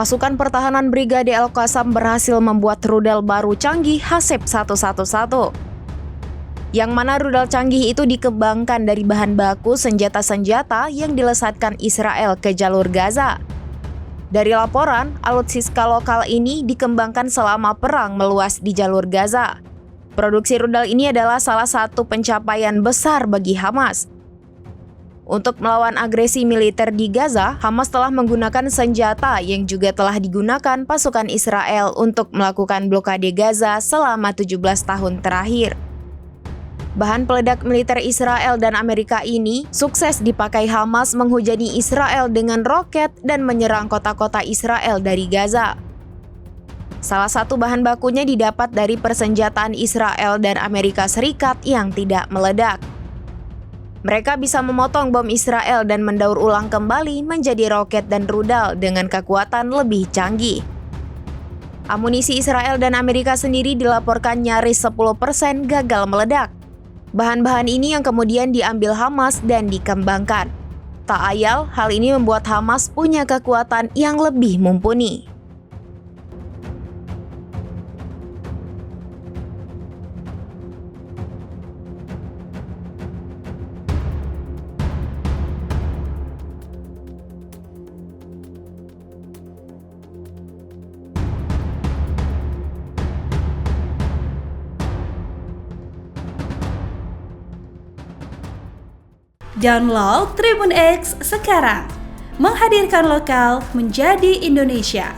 Pasukan pertahanan Brigade Al-Qassam berhasil membuat rudal baru canggih Haseb 111. Yang mana rudal canggih itu dikembangkan dari bahan baku senjata-senjata yang dilesatkan Israel ke jalur Gaza. Dari laporan, alutsista lokal ini dikembangkan selama perang meluas di jalur Gaza. Produksi rudal ini adalah salah satu pencapaian besar bagi Hamas. Untuk melawan agresi militer di Gaza, Hamas telah menggunakan senjata yang juga telah digunakan pasukan Israel untuk melakukan blokade Gaza selama 17 tahun terakhir. Bahan peledak militer Israel dan Amerika ini sukses dipakai Hamas menghujani Israel dengan roket dan menyerang kota-kota Israel dari Gaza. Salah satu bahan bakunya didapat dari persenjataan Israel dan Amerika Serikat yang tidak meledak. Mereka bisa memotong bom Israel dan mendaur ulang kembali menjadi roket dan rudal dengan kekuatan lebih canggih. Amunisi Israel dan Amerika sendiri dilaporkan nyaris 10% gagal meledak. Bahan-bahan ini yang kemudian diambil Hamas dan dikembangkan. Tak ayal, hal ini membuat Hamas punya kekuatan yang lebih mumpuni. Download Tribun X sekarang, menghadirkan lokal menjadi Indonesia.